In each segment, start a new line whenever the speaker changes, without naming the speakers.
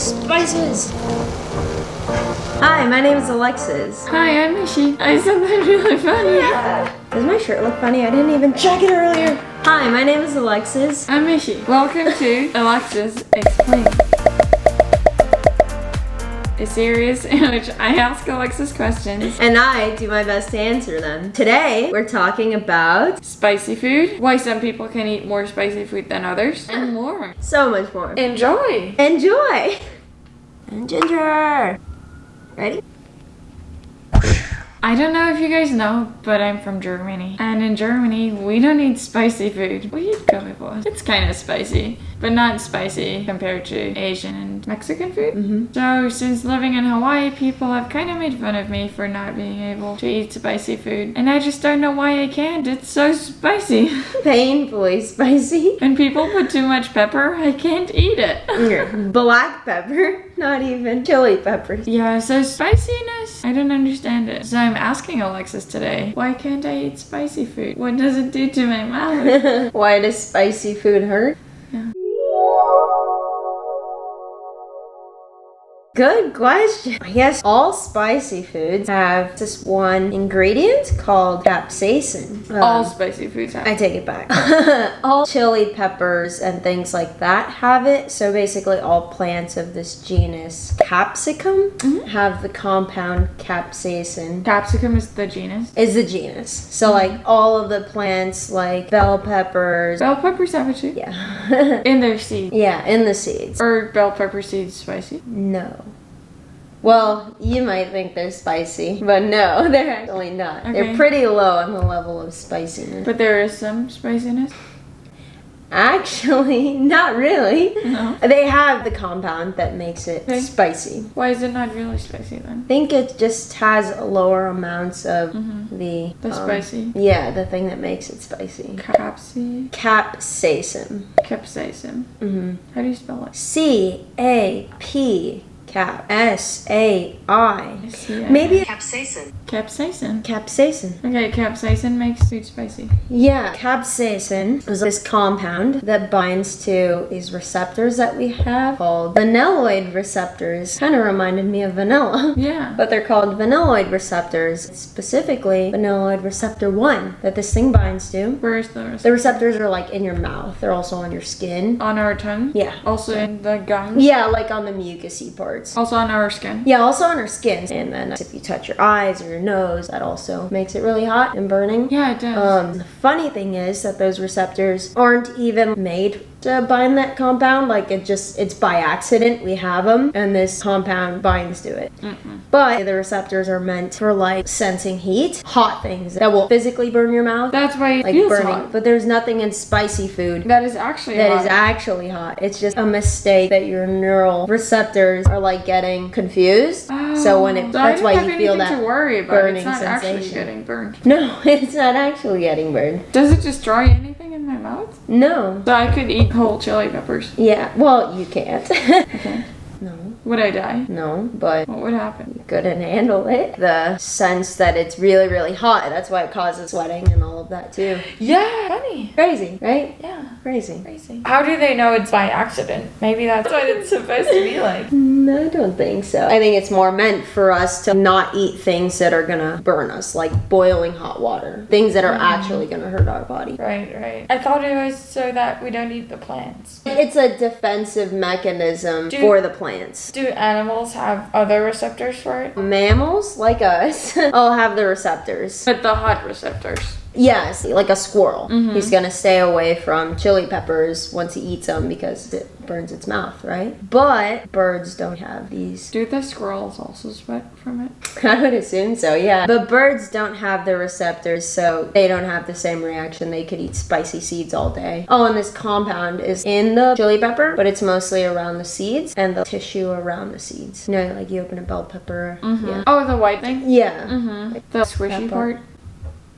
spices. Hi, my name is Alexus.
Hi, I'm Michi. I said that really funny.
Does my shirt look funny? I didn't even check it earlier. Hi, my name is Alexus.
I'm Michi. Welcome to Alexus Explain, a series in which I ask Alexus questions
And I do my best to answer them. Today, we're talking about
spicy food, why some people can eat more spicy food than others, and more.
so much more.
Enjoy!
Enjoy! And ginger! Ready?
I don't know if you guys know, but I'm from Germany. And in Germany, we don't eat spicy food. We eat Scoville. It's kind of spicy, but not spicy compared to Asian and Mexican food. So since living in Hawaii, people have kind of made fun of me for not being able to eat spicy food. And I just don't know why I can't. It's so spicy.
Painfully spicy.
When people put too much pepper, I can't eat it.
Black pepper, not even chili peppers.
Yeah, so spiciness, I don't understand it. So I'm asking Alexus today, why can't I eat spicy food? What does it do to my mouth?
Why does spicy food hurt?
Yeah.
Good question. I guess all spicy foods have this one ingredient called capsaicin.
All spicy foods have
I take it back. All chili peppers and things like that have it. So basically all plants of this genus Capsicum have the compound capsaicin.
Capsicum is the genus.
Is the genus. So like all of the plants like bell peppers.
Bell peppers have it too.
Yeah.
In their seeds.
Yeah, in the seeds.
Or bell pepper seeds spicy?
No. Well, you might think they're spicy, but no, they're actually not.
Okay.
They're pretty low on the level of spiciness.
But there is some spiciness?
Actually, not really.
No.
They have the compound that makes it
Okay.
spicy.
Why is it not really spicy then?
I think it just has lower amounts of the
spicy?
Yeah, the thing that makes it spicy.
Capsaicin.
Capsaicin.
How do you spell it?
C-A-P. Cap. S-A-I.
C-A-I.
Maybe
Capsaicin.
Capsaicin.
capsaicin.
Okay, capsaicin makes food spicy.
Yeah, capsaicin is this compound that binds to these receptors that we have called vanilloid receptors. Kind of reminded me of vanilla.
Yeah.
But they're called vanilloid receptors. Specifically, vanilloid receptor 1 that this thing binds to.
Where's the rest?
The receptors are like in your mouth. They're also on your skin.
On our tongue?
Yeah.
Also in the gums?
Yeah, like on the mucousy parts.
Also on our skin?
Yeah, also on our skin. And then if you touch your eyes or your nose, that also makes it really hot and burning.
Yeah, it does.
The funny thing is that those receptors aren't even made to bind that compound. Like it's by accident we have them, and this compound binds to it. But the receptors are meant for like sensing heat, hot things that will physically burn your mouth.
That's why it
Like
feels
burning.
hot.
But there's nothing in spicy food
That is actually
that
hot.
is actually hot. It's just a mistake that your neural receptors are like getting confused. So when it,
So I
that's
don't
why
have
you feel
anything
that
to worry about.
burning
It's not actually
sensation.
getting burned.
No, it's not actually getting burned.
Does it destroy anything in my mouth?
No.
So I could eat whole chili peppers.
Yeah, well, you can't.
Okay.
No.
Would I die?
No, but
What would happen?
you couldn't handle it. The sense that it's really, really hot, that's why it causes sweating and all of that too.
Yeah, funny.
Crazy, right?
Yeah,
Crazy.
crazy. How do they know it's by accident? Maybe that's what it's supposed to be like.
No, I don't think so. I think it's more meant for us to not eat things that are gonna burn us, like boiling hot water. Things that are actually gonna hurt our body.
Right, right. I thought it was so that we don't eat the plants.
It's a defensive mechanism for the plants.
Do animals have other receptors for it?
Mammals, like us, all have the receptors.
But the hot receptors.
Yes, like a squirrel. He's gonna stay away from chili peppers once he eats them because it burns its mouth, right? But birds don't have these.
Do the squirrels also sweat from it?
I would assume so, yeah. But birds don't have the receptors, so they don't have the same reaction. They could eat spicy seeds all day. Oh, and this compound is in the chili pepper, but it's mostly around the seeds and the tissue around the seeds. You know, like you open a bell pepper. Yeah.
Oh, the white thing?
Yeah.
The squishy
that
part?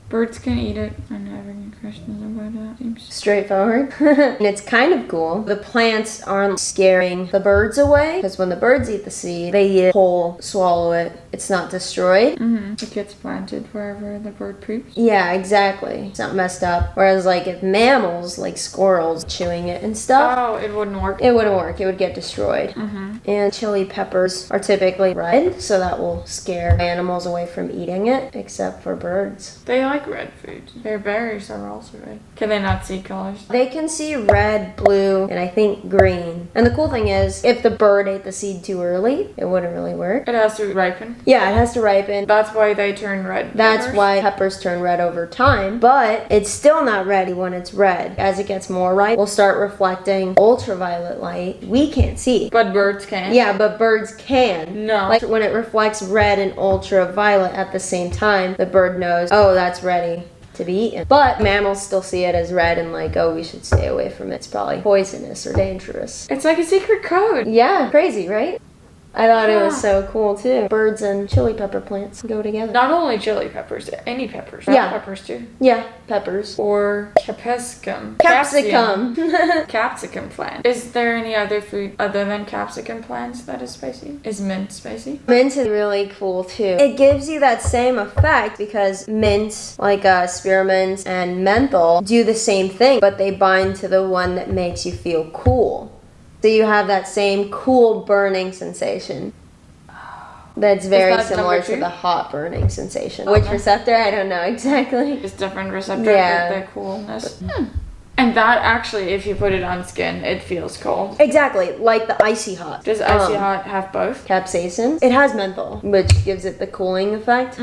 Birds can eat it. I don't have any questions about that. Seems
Straightforward. And it's kind of cool. The plants aren't scaring the birds away because when the birds eat the seed, they eat it whole, swallow it, it's not destroyed.
It gets planted wherever the bird poops.
Yeah, exactly. It's not messed up. Whereas like if mammals, like squirrels, chewing it and stuff,
Oh, it wouldn't work.
it wouldn't work. It would get destroyed. And chili peppers are typically red, so that will scare animals away from eating it, except for birds.
They like red food. Their berries are also red. Can they not see colors?
They can see red, blue, and I think green. And the cool thing is, if the bird ate the seed too early, it wouldn't really work.
It has to ripen.
Yeah, it has to ripen.
That's why they turn red.
That's
peppers.
why peppers turn red over time, but it's still not ready when it's red. As it gets more ripe, we'll start reflecting ultraviolet light. We can't see.
But birds can.
Yeah, but birds can.
No.
Like when it reflects red and ultraviolet at the same time, the bird knows, oh, that's ready to be eaten. But mammals still see it as red and like, oh, we should stay away from it. It's probably poisonous or dangerous.
It's like a secret code.
Yeah, crazy, right? I thought it was so cool too. Birds and chili pepper plants go together.
Not only chili peppers, any peppers.
Yeah.
Peppers too.
Yeah, peppers.
Or capsicum.
Capsicum.
Capsicum plant. Is there any other food other than capsicum plants that is spicy? Is mint spicy?
Mint is really cool too. It gives you that same effect because mint, like spearmint and menthol, do the same thing, but they bind to the one that makes you feel cool. So you have that same cool burning sensation. That's very
that
similar
number
to
two?
the hot burning sensation. Which receptor? I don't know exactly.
It's different receptors
Yeah.
with the coolness. And that actually, if you put it on skin, it feels cold.
Exactly, like the Icyhot.
Does Icyhot have both?
Capsaicin. It has menthol, which gives it the cooling effect.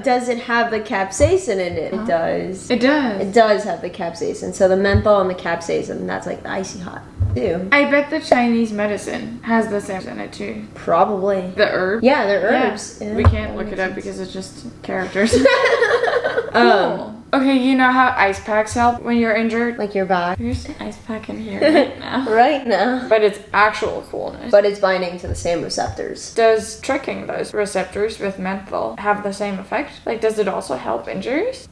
Does it have the capsaicin in it? It does.
It does.
It does have the capsaicin. So the menthol and the capsaicin, that's like the Icyhot too.
I bet the Chinese medicine has the same in it too.
Probably.
The herb?
Yeah, they're herbs.
Yeah.
Yeah,
We can't
that
look it
makes
up
sense.
because it's just characters. Cool. Okay, you know how ice packs help when you're injured?
Like your back.
There's an ice pack in here right now.
Right now.
But it's actual coolness.
But it's binding to the same receptors.
Does tricking those receptors with menthol have the same effect? Like, does it also help injuries?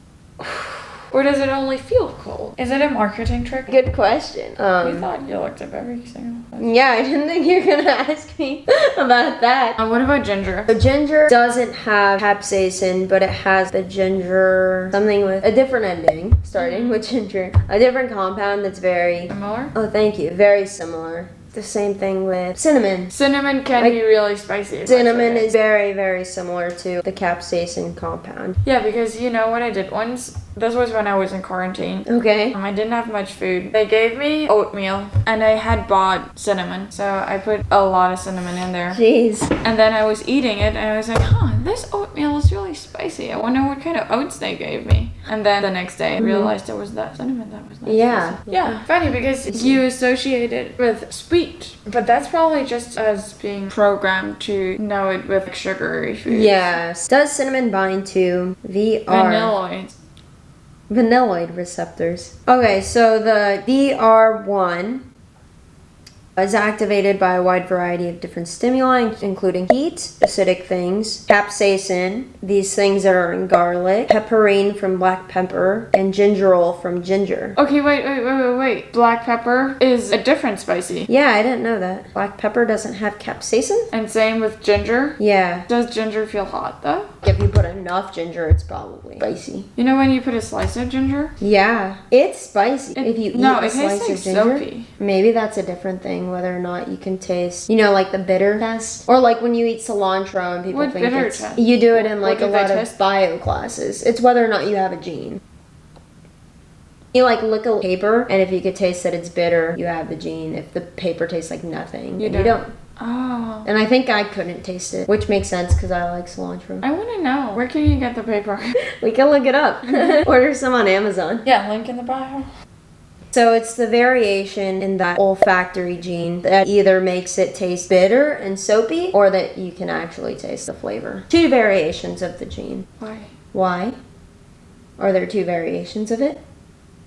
Or does it only feel cold? Is it a marketing trick?
Good question.
You thought you looked up every single thing.
Yeah, I didn't think you were gonna ask me about that.
What about ginger?
So ginger doesn't have capsaicin, but it has the ginger, something with a different ending, starting with ginger. A different compound that's very,
Similar?
oh thank you, very similar. The same thing with cinnamon.
Cinnamon can
Like,
be really spicy.
Cinnamon is very, very similar to the capsaicin compound.
Yeah, because you know what I did once? This was when I was in quarantine.
Okay.
I didn't have much food. They gave me oatmeal and I had bought cinnamon. So I put a lot of cinnamon in there.
Jeez.
And then I was eating it and I was like, this oatmeal is really spicy. I wonder what kind of oats they gave me. And then the next day I realized it was that cinnamon that was not
Yeah.
spicy. Yeah, funny because you associate it with sweet. But that's probably just us being programmed to know it with sugary food.
Yes. Does cinnamon bind to VR?
Vanilloid.
Vanilloid receptors. Okay, so the DR1 is activated by a wide variety of different stimuli, including heat, acidic things, capsaicin, these things that are in garlic, pepperine from black pepper, and gingerol from ginger.
Okay, wait. Black pepper is a different spicy.
Yeah, I didn't know that. Black pepper doesn't have capsaicin?
And same with ginger.
Yeah.
Does ginger feel hot though?
If you put enough ginger, it's probably spicy.
You know when you put a slice of ginger?
Yeah, it's spicy. If you eat
no,
a
it
slice
tastes
of
like
ginger,
soapy.
maybe that's a different thing. Whether or not you can taste, you know, like the bitter test, or like when you eat cilantro and people
What
think
bitter
it's.
test?
You do it in
What
like
do
a
they
lot of
test?
bio classes. It's whether or not you have a gene. You like look at paper, and if you could taste that it's bitter, you have the gene. If the paper tastes like nothing,
You
then you don't.
Oh.
And I think I couldn't taste it, which makes sense because I like cilantro.
I want to know. Where can you get the paper?
We can look it up. Order some on Amazon.
Yeah, link in the bio.
So it's the variation in that olfactory gene that either makes it taste bitter and soapy, or that you can actually taste the flavor. Two variations of the gene.
Why?
Why? Are there two variations of it?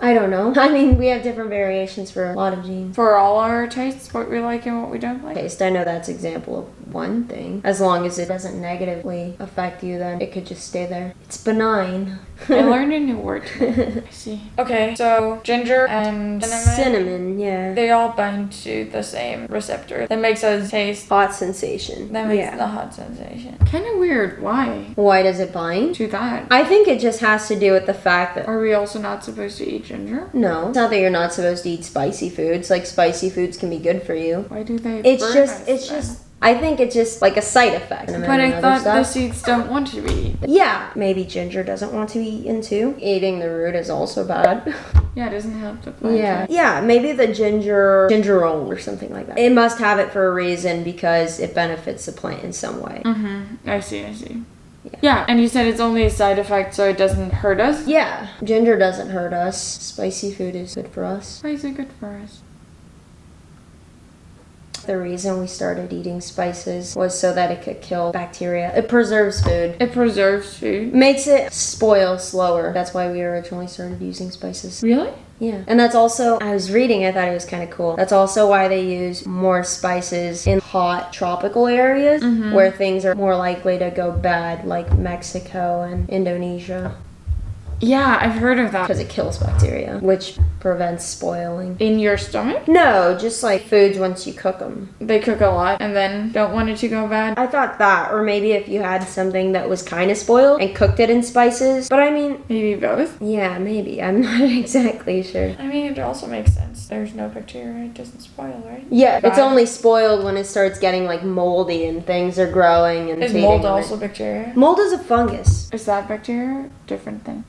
I don't know. I mean, we have different variations for a lot of genes.
For all our tastes, what we like and what we don't like.
Taste, I know that's example of one thing. As long as it doesn't negatively affect you, then it could just stay there. It's benign.
I learned a new word today. I see. Okay, so ginger and
Cinnamon, yeah.
they all bind to the same receptor that makes us taste.
Hot sensation.
That makes
yeah.
the hot sensation. Kind of weird. Why?
Why does it bind?
To that.
I think it just has to do with the fact that
Are we also not supposed to eat ginger?
no, it's not that you're not supposed to eat spicy foods. Like spicy foods can be good for you.
Why do they?
It's
burn
just,
us
it's
then?
just. I think it's just like a side effect.
But I thought the seeds don't want to be eaten.
Yeah, maybe ginger doesn't want to be eaten too. Eating the root is also bad.
Yeah, it doesn't help the plant.
Yeah, yeah, maybe the gingerol or something like that. It must have it for a reason because it benefits the plant in some way.
Mm-hmm. I see. Yeah, and you said it's only a side effect, so it doesn't hurt us?
Yeah, ginger doesn't hurt us. Spicy food is good for us.
Why is it good for us?
The reason we started eating spices was so that it could kill bacteria. It preserves food.
It preserves food.
Makes it spoil slower. That's why we originally started using spices.
Really?
Yeah. And that's also, I was reading, I thought it was kind of cool. That's also why they use more spices in hot tropical areas where things are more likely to go bad, like Mexico and Indonesia.
Yeah, I've heard of that.
Because it kills bacteria, which prevents spoiling.
In your stomach?
No, just like foods once you cook them.
They cook a lot and then don't want it to go bad?
I thought that, or maybe if you had something that was kind of spoiled and cooked it in spices. But I mean...
Maybe both?
Yeah, maybe. I'm not exactly sure.
I mean, it also makes sense. There's no bacteria, it doesn't spoil, right?
Yeah,
Bad.
it's only spoiled when it starts getting like moldy and things are growing and
Is
feeding
mold
on
also
it.
bacteria?
Mold is a fungus.
Is that bacteria? Different thing.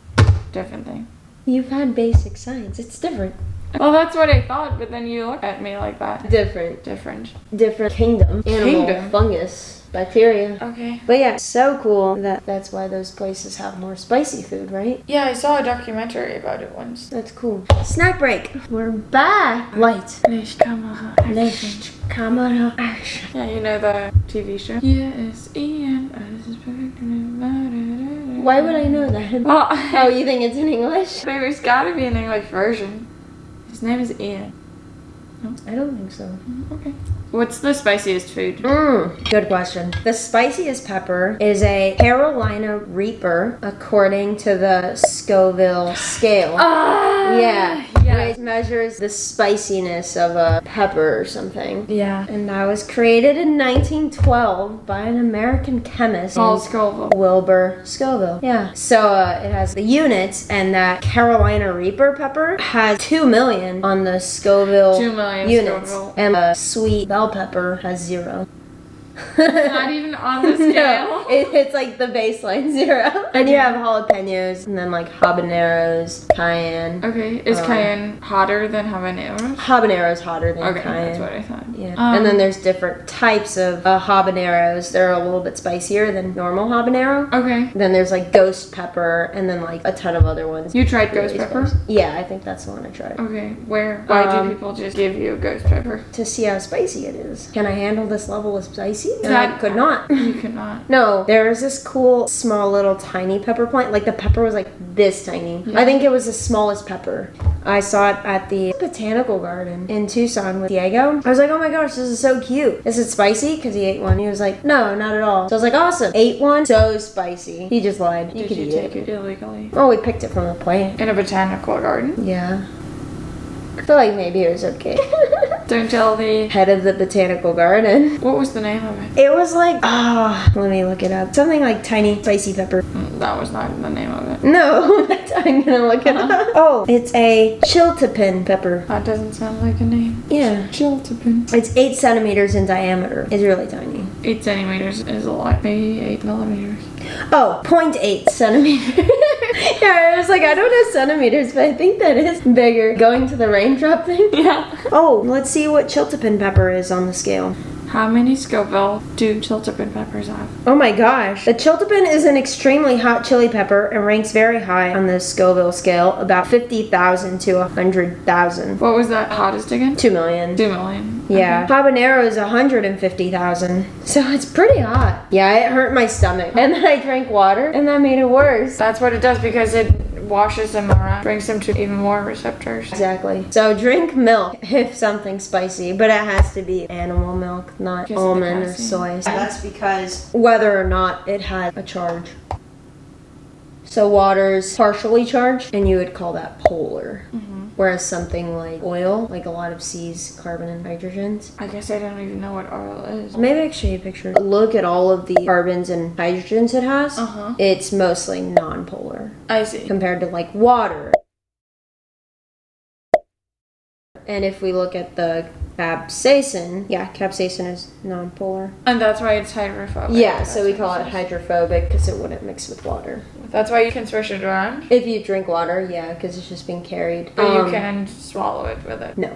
Different thing.
You've had basic science. It's different.
Well, that's what I thought, but then you look at me like that.
Different.
Different.
Different kingdom. Animal,
Kingdom?
fungus, bacteria.
Okay.
But yeah, so cool that's why those places have more spicy food, right?
Yeah, I saw a documentary about it once.
That's cool. Snack break. We're back. Light.
Licht, Kamera, Action.
Licht, camera, action.
Yeah, you know the TV show? Yes, Ian. This is perfect.
Why would I know that?
Well,
Oh, you think it's in English?
there's gotta be an English version. His name is Ian.
I don't think so.
Okay. What's the spiciest food?
Good question. The spiciest pepper is a Carolina Reaper, according to the Scoville scale. Yeah. It measures the spiciness of a pepper or something.
Yeah.
And that was created in 1912 by an American chemist
Paul
named
Scoville.
Wilbur Scoville. Yeah. So it has the units, and that Carolina Reaper pepper has 2 million on the Scoville
2 million
units.
Scoville.
And the sweet bell pepper has 0.
Not even on the scale.
No, it's like the baseline 0. And you have jalapenos, and then like habaneros, cayenne.
Okay. Is cayenne hotter than habaneros?
Habanero's hotter than
Okay,
cayenne.
that's what I thought.
Yeah. And then there's different types of habaneros. They're a little bit spicier than normal habanero.
Okay.
Then there's like ghost pepper, and then like a ton of other ones.
You tried ghost pepper?
Spicy. Yeah, I think that's the one I tried.
Okay. Where? Why do people just give you ghost pepper?
To see how spicy it is. Can I handle this level of spicy? And
That-
I could not.
You could not.
No, there was this cool, small, little, tiny pepper plant. Like, the pepper was, like, this tiny.
Yeah.
I think it was the smallest pepper. I saw it at the botanical garden in Tucson with Diego. I was like, oh my gosh, this is so cute. Is it spicy? Because he ate one. He was like, no, not at all. So I was like, awesome. Ate one. So spicy. He just lied.
Did
could
you
eat
take it illegally?
Oh, we picked it from a plant.
In a botanical garden?
Yeah. I feel like maybe it was okay.
Don't tell the...
Head of the botanical garden.
What was the name of it?
It was like, let me look it up. Something like tiny spicy pepper.
That was not the name of it.
No, I'm gonna look it up. Oh, it's a chiltepin pepper.
That doesn't sound like a name.
Yeah.
Chiltepin.
It's 8 centimeters in diameter. It's really tiny.
8 centimeters is a lot. Maybe 8 millimeters.
Oh, 0.8 centimeters. Yeah, I was like, I don't know centimeters, but I think that is bigger. Going to the raindrop thing?
Yeah.
Oh, let's see what chiltepin pepper is on the scale.
How many Scoville do chiltepin peppers have?
Oh my gosh. The chiltepin is an extremely hot chili pepper and ranks very high on the Scoville scale, about 50,000 to 100,000.
What was that hottest again?
2 million.
2 million.
Yeah.
Okay.
Habanero is 150,000. So it's pretty hot. Yeah, it hurt my stomach. And then I drank water and that made it worse.
That's what it does because washes them around, brings them to even more receptors.
Exactly. So drink milk if something's spicy, but it has to be animal milk, not
Because of the
almond or
casein.
soy. That's because whether or not it had a charge. So water's partially charged, and you would call that polar. Whereas something like oil, like a lot of C's, carbon and hydrogens.
I guess I don't even know what oil is.
Maybe I can show you a picture. Look at all of the carbons and hydrogens it has. It's mostly non-polar.
I see.
Compared to like water. And if we look at the capsaicin, capsaicin is non-polar.
And that's why it's hydrophobic.
Yeah, so we call it hydrophobic because it wouldn't mix with water.
That's why you can swish it around?
If you drink water, yeah, because it's just being carried.
But you can swallow it with it.
No.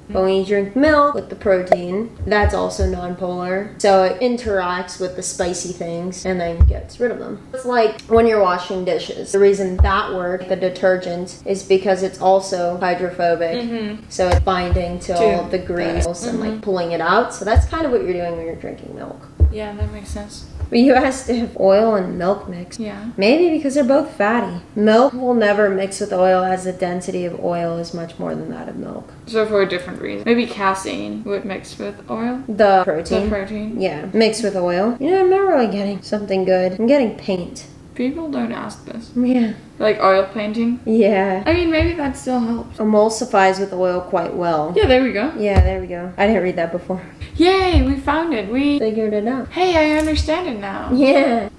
But when you drink milk with the protein, that's also non-polar. So it interacts with the spicy things and then gets rid of them. It's like when you're washing dishes. The reason that works, the detergent, is because it's also hydrophobic. So it's binding to all of the grease and like pulling it out. So that's kind of what you're doing when you're drinking milk.
Yeah, that makes sense.
But you asked if oil and milk mix.
Yeah.
Maybe because they're both fatty. Milk will never mix with oil as the density of oil is much more than that of milk.
So for a different reason. Maybe casein would mix with oil?
The protein.
The protein.
Yeah, mixed with oil. You know, I'm not really getting something good. I'm getting paint.
People don't ask this.
Yeah.
Like oil painting?
Yeah.
I mean, maybe that still helps.
Emulsifies with oil quite well.
Yeah, there we go.
Yeah, there we go. I didn't read that before.
Yay, we found it. We
Figured it out.
Hey, I understand it now.
Yeah.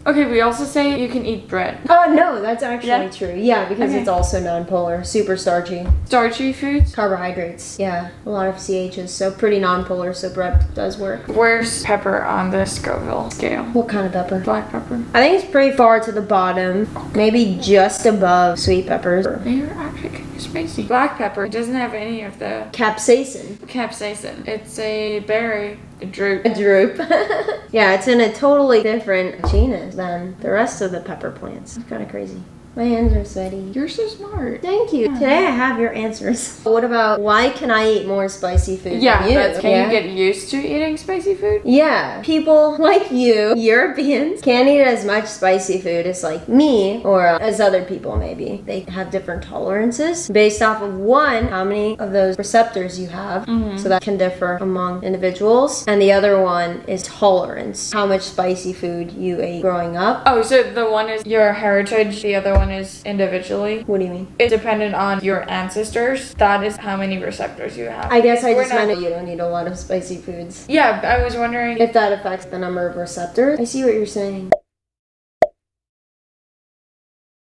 Okay, we also say you can eat bread.
Oh, no, that's actually
Yeah?
true. Yeah, because
Okay.
it's also non-polar. Super starchy.
Starchy foods?
Carbohydrates. Yeah, a lot of CHs. So pretty non-polar, so bread does work.
Where's pepper on the Scoville scale?
What kind of pepper?
Black pepper.
I think it's pretty far to the bottom. Maybe just above sweet peppers.
They're actually kind of spicy. Black pepper doesn't have any of the
Capsaicin.
capsaicin. It's a berry, a drupe.
A drupe. Yeah, it's in a totally different genus than the rest of the pepper plants. It's kind of crazy. My hands are sweaty.
You're so smart.
Thank you.
Yeah.
Today I have your answers. What about why can I eat more spicy food
Yeah,
than you?
that's, can you get used to eating spicy food?
Yeah, people like you, Europeans, can't eat as much spicy food as like me or as other people maybe. They have different tolerances based off of one, how many of those receptors you have. So that can differ among individuals. And the other one is tolerance, how much spicy food you ate growing up.
Oh, so the one is your heritage, the other one is individually?
What do you mean?
It's dependent on your ancestors. That is how many receptors you have.
I guess I
We're
just meant that you don't eat a lot of spicy foods.
Yeah, I was wondering
If that affects the number of receptors. I see what you're saying.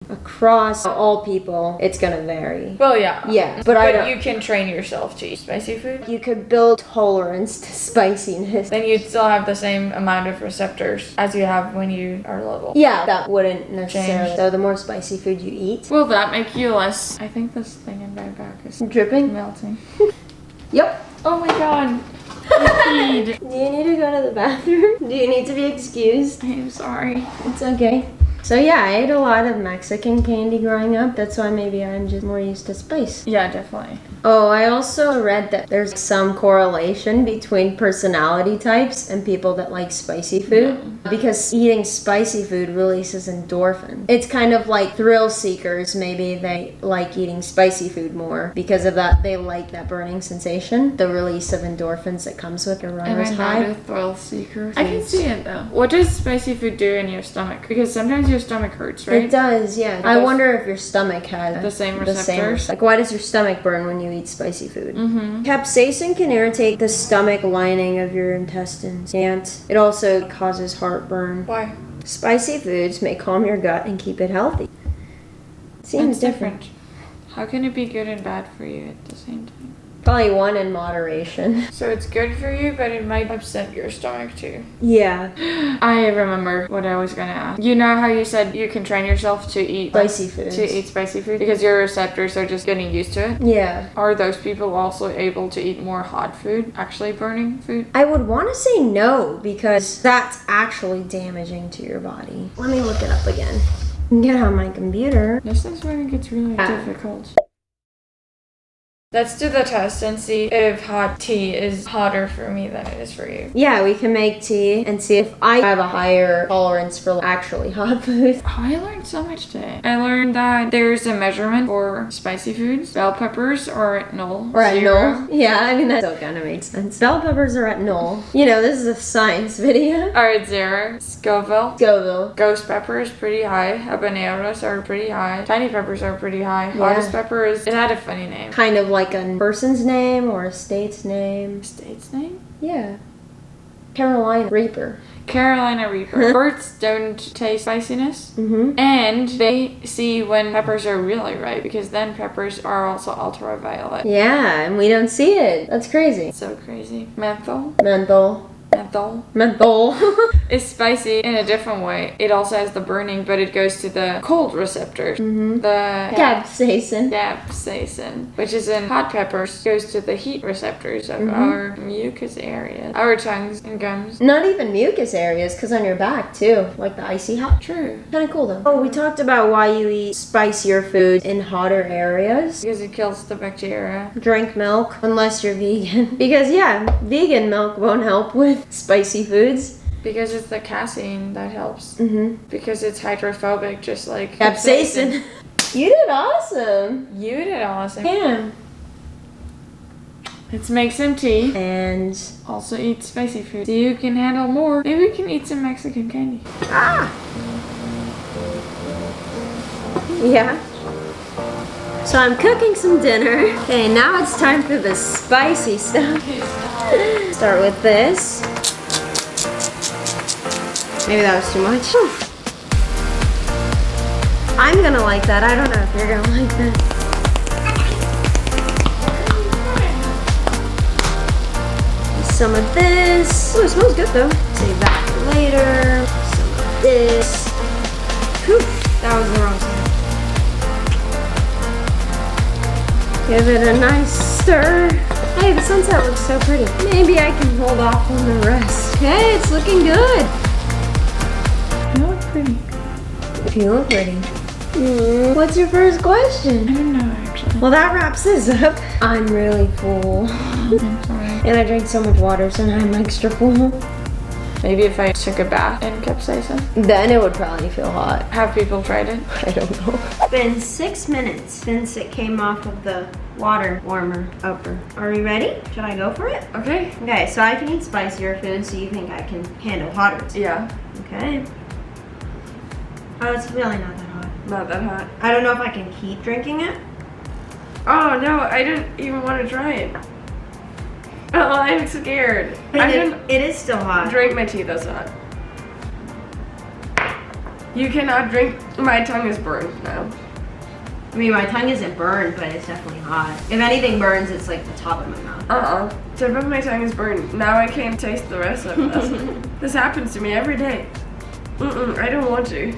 Across all people, it's gonna vary.
Well, yeah.
Yeah, but I don't.
you can train yourself to eat spicy food.
You could build tolerance to spiciness.
Then you'd still have the same amount of receptors as you have when you are little.
Yeah, that wouldn't necessarily.
Change.
So the more spicy food you eat,
Will that make you less? I think this thing in my back is
dripping.
melting.
Yep.
Oh my god. I peed.
Do you need to go to the bathroom? Do you need to be excused?
I'm sorry.
It's okay. So yeah, I ate a lot of Mexican candy growing up. That's why maybe I'm just more used to spice.
Yeah, definitely.
Oh, I also read that there's some correlation between personality types and people that like spicy food. Because eating spicy food releases endorphin. It's kind of like thrill seekers. Maybe they like eating spicy food more. Because of that, they like that burning sensation. The release of endorphins that comes with your
Am
runner's
I
high.
not a thrill seeker? I can see it though. What does spicy food do in your stomach? Because sometimes your stomach hurts, right?
It does, yeah. I wonder if your stomach has
The same receptors?
like, why does your stomach burn when you eat spicy food? Capsaicin can irritate the stomach lining of your intestines, and it also causes heartburn.
Why?
Spicy foods may calm your gut and keep it healthy. Seems
That's
different.
How can it be good and bad for you at the same time?
Probably one in moderation.
So it's good for you, but it might upset your stomach too.
Yeah,
I remember what I was gonna ask. You know how you said you can train yourself to eat
spicy foods.
spicy food because your receptors are just getting used to it?
Yeah.
Are those people also able to eat more hot food, actually burning food?
I would want to say no, because that's actually damaging to your body. Let me look it up again. Get on my computer.
This is when it gets really difficult. Let's do the test and see if hot tea is hotter for me than it is for you.
Yeah, we can make tea and see if I have a higher tolerance for actually hot food.
Oh, I learned so much today. I learned that there's a measurement for spicy foods. Bell peppers are at 0.
Or at
0.
0. Yeah, I mean, that still kind of makes sense. Bell peppers are at 0. You know, this is a science video.
Are at 0. Scoville.
Scoville.
Ghost pepper is pretty high. Habaneros are pretty high. Tiny peppers are pretty high.
Yeah.
Hottest pepper is... It had a funny name.
Kind of like a person's name or a state's name.
State's name?
Yeah. Carolina Reaper.
Carolina Reaper. Birds don't taste spiciness.
Mm-hmm.
And they see when peppers are really ripe because then peppers are also ultraviolet.
Yeah, and we don't see it. That's crazy.
So crazy. Menthol.
Menthol.
Menthol.
Menthol.
It's spicy in a different way. It also has the burning, but it goes to the cold receptors.
Mm-hmm.
The
Capsaicin.
capsaicin, which is in hot peppers, goes to the heat receptors of
Mhm.
our mucus areas, our tongues and gums.
Not even mucus areas, because on your back too, like the Icyhot.
True.
Kind of cool though. Oh, we talked about why you eat spicier food in hotter areas.
Because it kills the bacteria.
Drink milk, unless you're vegan. Because yeah, vegan milk won't help with spicy foods.
Because it's the casein that helps.
Mm-hmm.
Because it's hydrophobic, just like
Capsaicin. You did awesome.
You did awesome.
Yeah.
Let's make some tea.
And
Also eat spicy food. So you can handle more. Maybe we can eat some Mexican candy.
yeah. So I'm cooking some dinner. Okay, now it's time for the spicy stuff. Start with this. Maybe that was too much. Whew. I'm gonna like that. I don't know if you're gonna like that. Some of this. Oh, it smells good though. Save that for later. Some of this. Whew, that was the wrong side. Give it a nice stir. Hey, the sunset looks so pretty. Maybe I can hold off on the rest. Okay, it's looking good.
You look pretty.
You look pretty. What's your first question?
I don't know actually.
Well, that wraps this up. I'm really full.
I'm sorry.
And I drank so much water, so now I'm extra full.
Maybe if I took a bath in capsaicin.
Then it would probably feel hot.
Have people tried it?
I don't know. It's been 6 minutes since it came off of the water warmer upper. Are we ready? Should I go for it?
Okay.
Okay, so I can eat spicier food, so you think I can handle hotter?
Yeah.
Okay. Oh, it's really not that hot.
Not that hot.
I don't know if I can keep drinking it.
Oh no, I didn't even want to try it. Oh, I'm scared.
It is still hot.
Drink my tea, that's not. You cannot drink. My tongue is burned now.
I mean, my tongue isn't burned, but it's definitely hot. If anything burns, it's like the top of my mouth.
Tip of my tongue is burned. Now I can't taste the rest of this. This happens to me every day. I don't want to.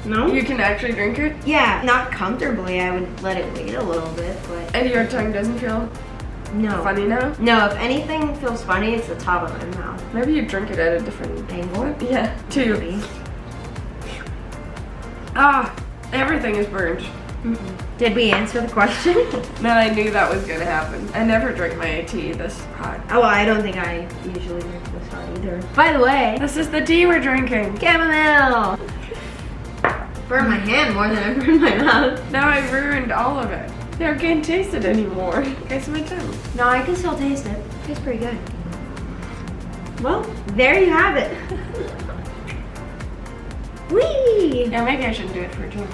No?
You can actually drink it?
Yeah, not comfortably. I would let it wait a little bit, but
And your tongue doesn't feel
no.
funny now?
No, if anything feels funny, it's the top of my mouth.
Maybe you drink it at a different
Angle?
Yeah, too.
Maybe.
Everything is burned.
Did we answer the question?
No, I knew that was gonna happen. I never drink my tea this hot.
Oh, well, I don't think I usually drink this hot either. By the way,
This is the tea we're drinking.
chamomile! Burned my hand more than I burned my mouth.
Now I've ruined all of it. I can't taste it anymore. Guess my tongue.
No, I can still taste it. It tastes pretty good. Well, there you have it. Whee!
Yeah, maybe I shouldn't do it for a tongue.